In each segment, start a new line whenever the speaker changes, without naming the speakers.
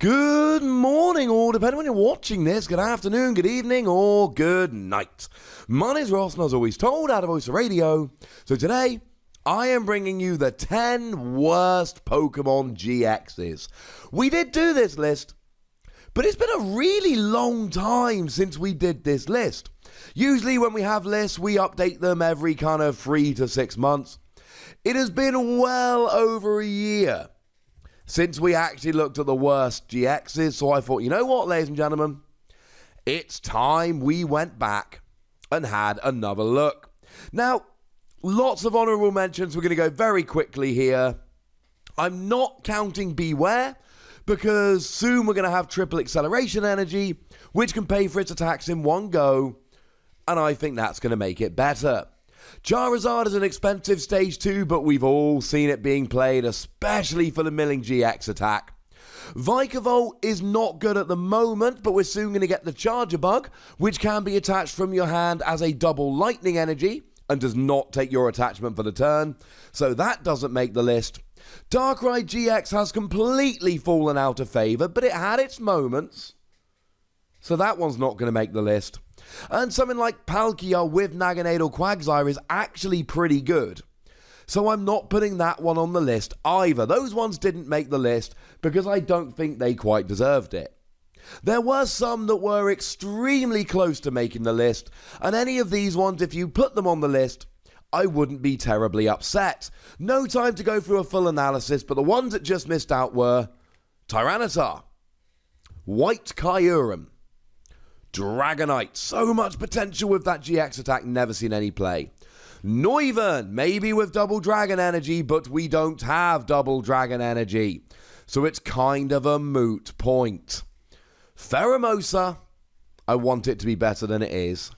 Good morning, or depending when you're watching this, good afternoon, good evening, or good night. My name's Ross, and as always told, out of TSareena. So today, I am bringing you the 10 worst Pokemon GXs. We did do this list, but it's been a really long time since we did this list. Usually when we have lists, we update them every kind of 3 to 6 months. It has been well over a year since we actually looked at the worst GXs, so I thought, you know what, ladies and gentlemen? It's time we went back and had another look. Now, lots of honourable mentions. We're going to go very quickly here. I'm not counting Beware, because soon we're going to have triple acceleration energy, which can pay for its attacks in one go, and I think that's going to make it better. Charizard is an expensive stage 2, but we've all seen it being played, especially for the milling GX attack. Vikavolt is not good at the moment, but we're soon going to get the Charger Bug, which can be attached from your hand as a double lightning energy, and does not take your attachment for the turn, so that doesn't make the list. Darkrai GX has completely fallen out of favour, but it had its moments, so that one's not going to make the list. And something like Palkia with Naganadel Quagsire is actually pretty good, so I'm not putting that one on the list either. Those ones didn't make the list because I don't think they quite deserved it. There were some that were extremely close to making the list, and any of these ones, if you put them on the list, I wouldn't be terribly upset. No time to go through a full analysis, but the ones that just missed out were Tyranitar, White Kyurem, Dragonite, so much potential with that GX attack, never seen any play. Noivern, maybe with double dragon energy, but we don't have double dragon energy, so it's kind of a moot point. Pheromosa, I want it to be better than it is.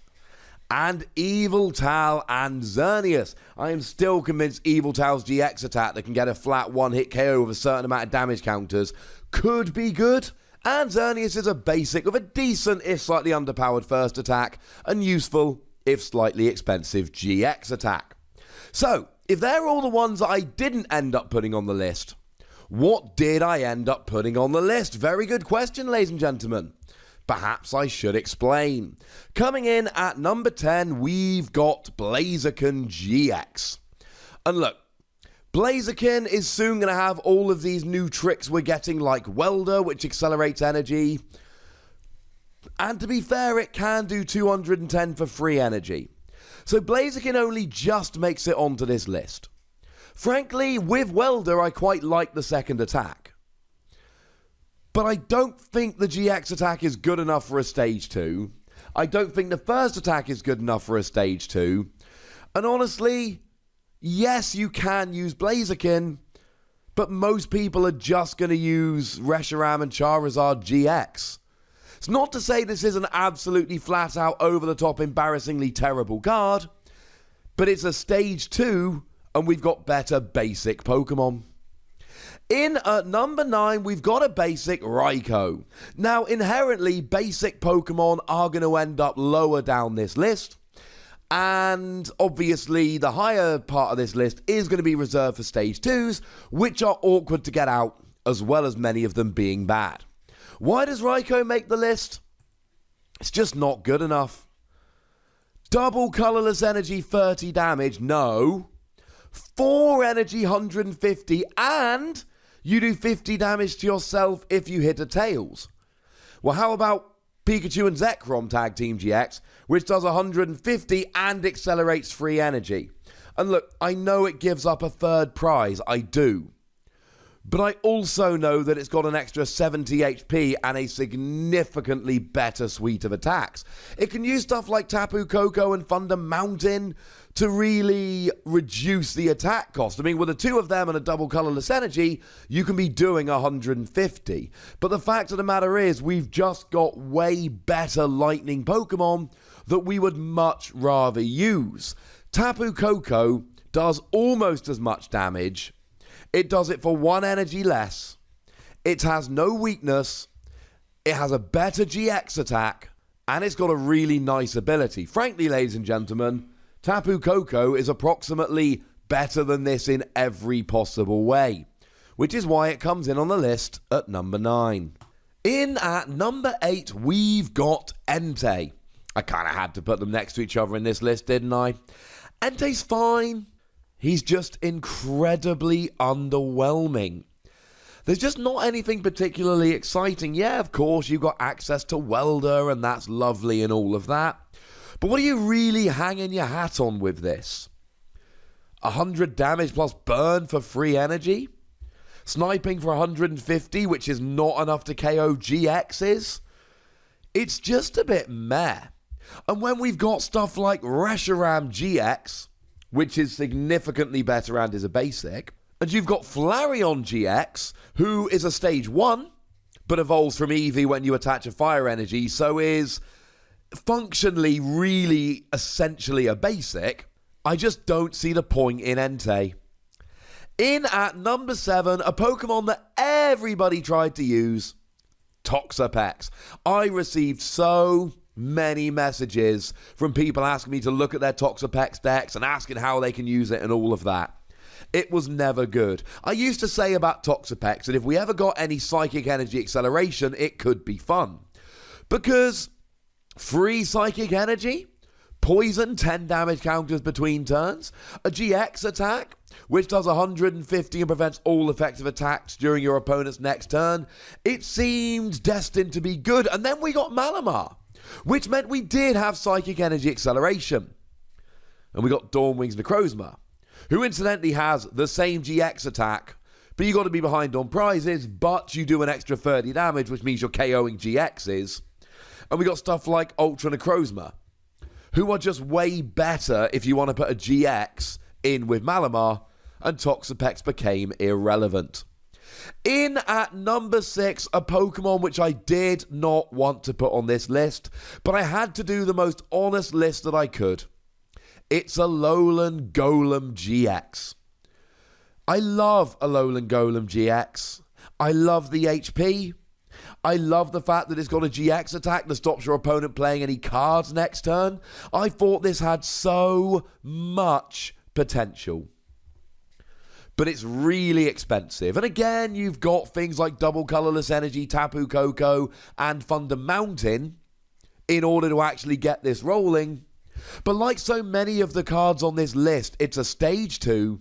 And Yveltal and Xerneas. I am still convinced Yveltal's GX attack that can get a flat one-hit KO with a certain amount of damage counters could be good. And Xerneas is a basic with a decent, if slightly underpowered first attack, and useful, if slightly expensive GX attack. So, if they're all the ones that I didn't end up putting on the list, what did I end up putting on the list? Very good question, ladies and gentlemen. Perhaps I should explain. Coming in at number 10, we've got Blaziken GX. And look, Blaziken is soon going to have all of these new tricks we're getting, like Welder, which accelerates energy. And to be fair, it can do 210 for free energy. So Blaziken only just makes it onto this list. Frankly, with Welder, I quite like the second attack. But I don't think the GX attack is good enough for a stage 2. I don't think the first attack is good enough for a stage 2. And honestly, yes, you can use Blaziken, but most people are just going to use Reshiram and Charizard GX. It's not to say this is an absolutely flat-out, over-the-top, embarrassingly terrible card, but it's a stage 2, and we've got better basic Pokemon. In at number 9, we've got a basic Raikou. Now, inherently, basic Pokemon are going to end up lower down this list. And obviously, the higher part of this list is going to be reserved for stage 2s, which are awkward to get out, as well as many of them being bad. Why does Raikou make the list? It's just not good enough. Double colorless energy, 30 damage, no. 4 energy, 150, and you do 50 damage to yourself if you hit a Tails. Well, how about Pikachu and Zekrom Tag Team GX, which does 150 and accelerates free energy? And look, I know it gives up a third prize, I do. But I also know that it's got an extra 70 HP and a significantly better suite of attacks. It can use stuff like Tapu Koko and Thunder Mountain to really reduce the attack cost. I mean, with the two of them and a double colorless energy, you can be doing 150. But the fact of the matter is, we've just got way better lightning Pokemon that we would much rather use. Tapu Koko does almost as much damage. It does it for 1 energy less. It has no weakness. It has a better GX attack. And it's got a really nice ability. Frankly, ladies and gentlemen, Tapu Koko is approximately better than this in every possible way, which is why it comes in on the list at number 9. In at number 8, we've got Entei. I kind of had to put them next to each other in this list, didn't I? Entei's fine. He's just incredibly underwhelming. There's just not anything particularly exciting. Yeah, of course, you've got access to Welder, and that's lovely and all of that. But what are you really hanging your hat on with this? 100 damage plus burn for free energy? Sniping for 150, which is not enough to KO GXs? It's just a bit meh. And when we've got stuff like Reshiram GX, which is significantly better and is a basic, and you've got Flareon GX, who is a stage 1, but evolves from Eevee when you attach a fire energy, so is functionally really essentially a basic, I just don't see the point in Entei. In at number 7, a Pokemon that everybody tried to use, Toxapex. I received so many messages from people asking me to look at their Toxapex decks and asking how they can use it and all of that. It was never good. I used to say about Toxapex that if we ever got any Psychic Energy Acceleration, it could be fun. Because free Psychic Energy, poison 10 damage counters between turns, a GX attack, which does 150 and prevents all effective attacks during your opponent's next turn, it seemed destined to be good. And then we got Malamar, which meant we did have Psychic Energy Acceleration. And we got Dawnwing's Necrozma, who incidentally has the same GX attack, but you got to be behind on prizes, but you do an extra 30 damage, which means you're KOing GXs. And we got stuff like Ultra Necrozma, who are just way better if you want to put a GX in with Malamar, and Toxapex became irrelevant. In at number 6, a Pokemon which I did not want to put on this list, but I had to do the most honest list that I could. It's Alolan Golem GX. I love Alolan Golem GX. I love the HP. I love the fact that it's got a GX attack that stops your opponent playing any cards next turn. I thought this had so much potential. But it's really expensive. And again, you've got things like Double Colorless Energy, Tapu Koko, and Thunder Mountain in order to actually get this rolling. But like so many of the cards on this list, it's a stage 2,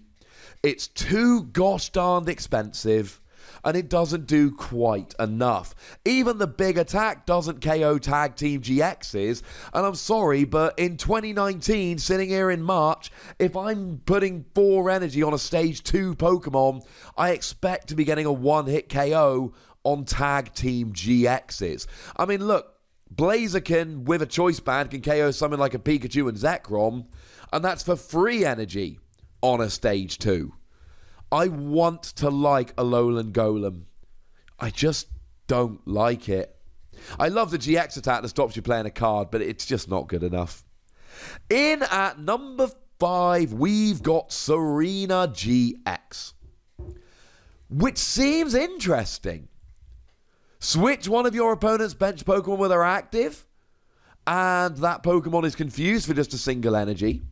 it's too gosh darned expensive, and it doesn't do quite enough. Even the big attack doesn't KO Tag Team GXs, and I'm sorry, but in 2019, sitting here in March, if I'm putting 4 energy on a stage 2 Pokemon, I expect to be getting a one-hit KO on Tag Team GXs. I mean, look, Blaziken with a Choice Band can KO something like a Pikachu and Zekrom, and that's for free energy on a stage 2. I want to like Alolan Golem. I just don't like it. I love the GX attack that stops you playing a card, but it's just not good enough. In at number 5, we've got TSareena GX, which seems interesting. Switch one of your opponent's bench Pokemon when they're active, and that Pokemon is confused for just a single energy.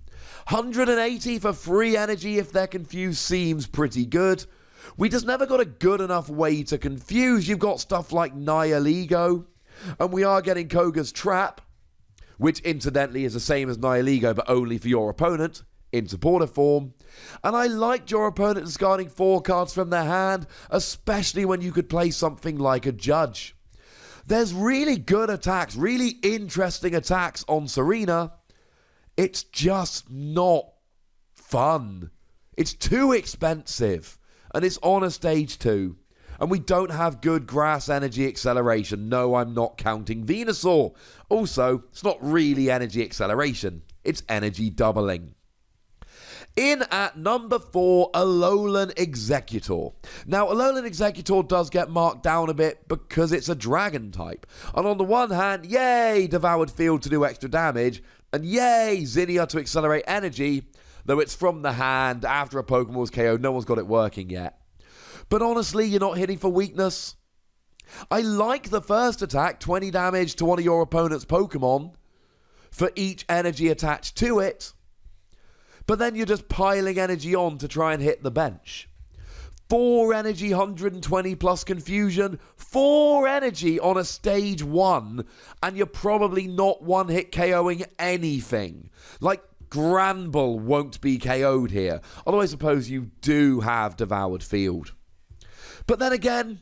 180 for free energy if they're confused seems pretty good. We just never got a good enough way to confuse. You've got stuff like Nihilego, and we are getting Koga's Trap, which incidentally is the same as Nihilego but only for your opponent in supporter form. And I liked your opponent discarding 4 cards from their hand, especially when you could play something like a Judge. There's really good attacks, really interesting attacks on TSareena. It's just not fun. It's too expensive, and it's on a stage 2. And we don't have good grass energy acceleration. No, I'm not counting Venusaur. Also, it's not really energy acceleration. It's energy doubling. In at number 4, Alolan Exeggutor. Now, Alolan Exeggutor does get marked down a bit because it's a dragon type. And on the one hand, yay, Devoured Field to do extra damage, and yay, Zinnia to accelerate energy, though it's from the hand after a Pokemon was KO'd, no one's got it working yet. But honestly, you're not hitting for weakness. I like the first attack, 20 damage to one of your opponent's Pokemon for each energy attached to it. But then you're just piling energy on to try and hit the bench. 4 energy, 120 plus confusion, 4 energy on a stage 1, and you're probably not one-hit KOing anything. Like, Granbull won't be KO'd here, although I suppose you do have Devoured Field. But then again,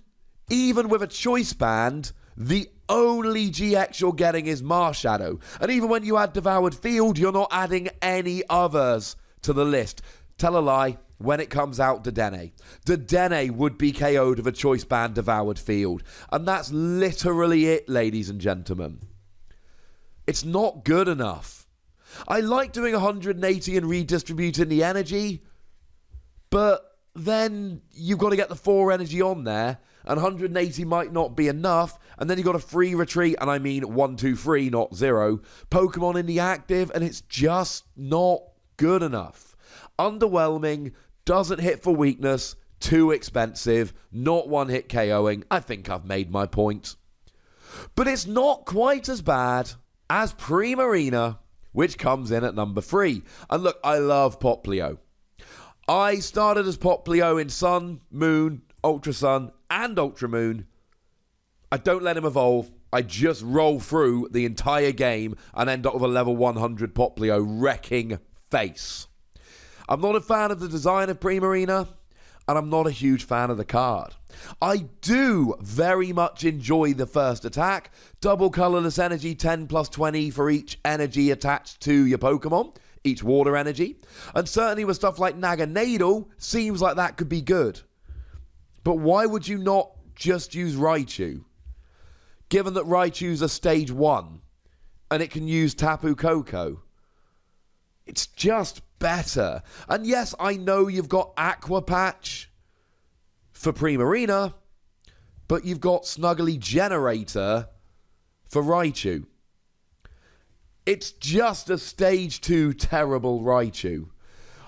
even with a choice band, the only GX you're getting is Marshadow, and even when you add Devoured Field, you're not adding any others to the list. Tell a lie. When it comes out, Dedenne would be KO'd of a choice band Devoured Field. And that's literally it, ladies and gentlemen. It's not good enough. I like doing 180 and redistributing the energy, but then you've got to get the 4 energy on there, and 180 might not be enough, and then you've got a free retreat, and I mean 1, 2, 3, not 0, Pokemon in the active, and it's just not good enough. Underwhelming, doesn't hit for weakness, too expensive, not one-hit KOing. I think I've made my point. But it's not quite as bad as Primarina, which comes in at number 3. And look, I love Popplio. I started as Popplio in Sun, Moon, Ultra Sun, and Ultra Moon. I don't let him evolve. I just roll through the entire game and end up with a level 100 Popplio wrecking face. I'm not a fan of the design of Primarina, and I'm not a huge fan of the card. I do very much enjoy the first attack. Double colourless energy, 10 plus 20 for each energy attached to your Pokemon, each water energy. And certainly with stuff like Naganadel, seems like that could be good. But why would you not just use Raikou? Given that Raichou's a stage 1, and it can use Tapu Koko. It's just better. And yes, I know you've got Aqua Patch for Primarina, but you've got Snuggly Generator for Raichu. It's just a stage 2 terrible Raichu.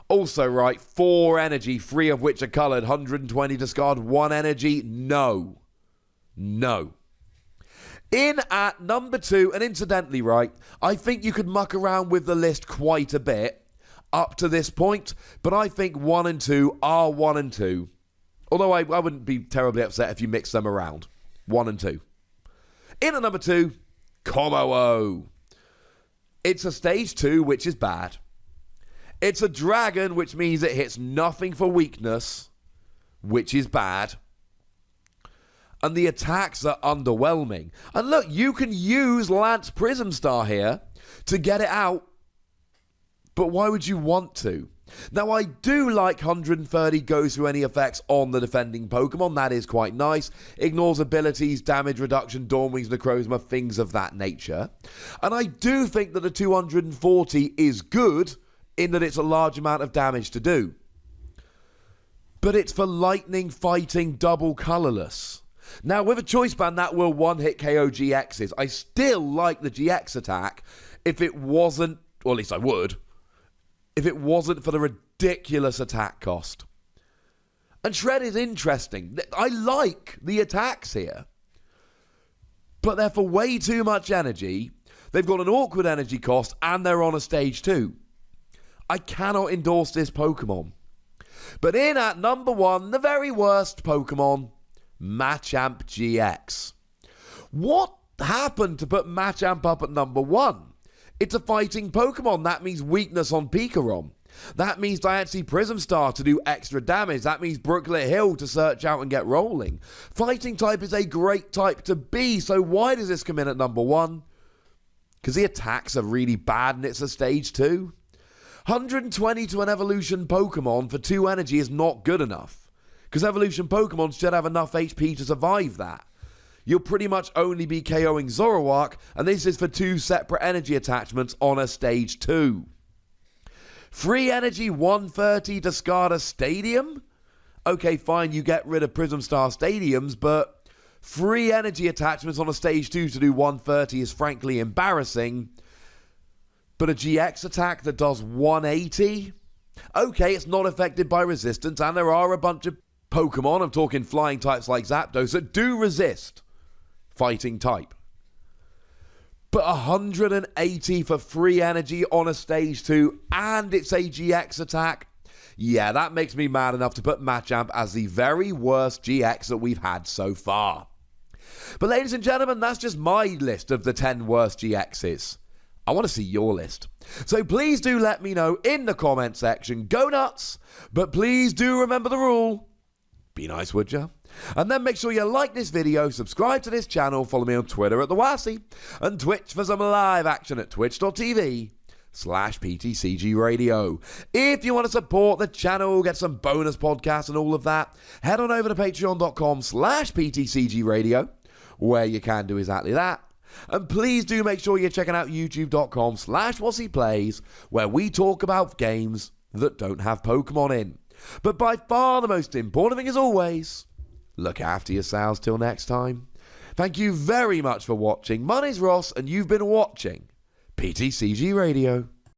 Also, right, 4 energy, 3 of which are coloured, 120 discard, 1 energy, no. No. In at number 2, and incidentally, right, I think you could muck around with the list quite a bit up to this point, but I think 1 and 2 are 1 and 2. Although I wouldn't be terribly upset if you mix them around. 1 and 2. In at number 2, Kommo-o. It's a stage 2, which is bad. It's a dragon, which means it hits nothing for weakness, which is bad. And the attacks are underwhelming. And look, you can use Lance Prism Star here to get it out. But why would you want to? Now, I do like 130 goes through any effects on the defending Pokemon. That is quite nice. Ignores abilities, damage reduction, Dawn Wings, Necrozma, things of that nature. And I do think that the 240 is good in that it's a large amount of damage to do. But it's for lightning, fighting, double colourless. Now, with a choice band, that will one-hit KO GXs. I still like the GX attack if it wasn't, or at least I would, if it wasn't for the ridiculous attack cost. And Shred is interesting. I like the attacks here. But they're for way too much energy. They've got an awkward energy cost, and they're on a stage 2. I cannot endorse this Pokemon. But in at number 1, the very worst Pokemon, Machamp GX. What happened to put Machamp up at number 1? It's a fighting Pokemon. That means weakness on Pikarom. That means Diancie Prism Star to do extra damage. That means Brooklet Hill to search out and get rolling. Fighting type is a great type to be, so why does this come in at number 1? Because the attacks are really bad and it's a stage 2. 120 to an evolution Pokemon for 2 energy is not good enough. Because evolution Pokemon should have enough HP to survive that. You'll pretty much only be KOing Zoroark, and this is for 2 separate energy attachments on a stage 2. Free energy, 130, discard a stadium? Okay, fine, you get rid of Prism Star stadiums, but free energy attachments on a stage 2 to do 130 is frankly embarrassing. But a GX attack that does 180? Okay, it's not affected by resistance, and there are a bunch of Pokemon, I'm talking flying types like Zapdos, that do resist fighting type. But 180 for free energy on a stage 2, and it's a GX attack. Yeah, that makes me mad enough to put Machamp as the very worst GX that we've had so far. But ladies and gentlemen, that's just my list of the 10 worst GXs. I want to see your list. So please do let me know in the comment section. Go nuts, but please do remember the rule. Be nice, would ya? And then make sure you like this video, subscribe to this channel, follow me on Twitter at @TheWassy, and Twitch for some live action at twitch.tv/PTCGRadio. If you want to support the channel, get some bonus podcasts and all of that, head on over to patreon.com/PTCGRadio, where you can do exactly that. And please do make sure you're checking out youtube.com/WassyPlays, where we talk about games that don't have Pokemon in. But by far the most important thing, as always, look after yourselves till next time. Thank you very much for watching. My name's Ross, and you've been watching PTCG Radio.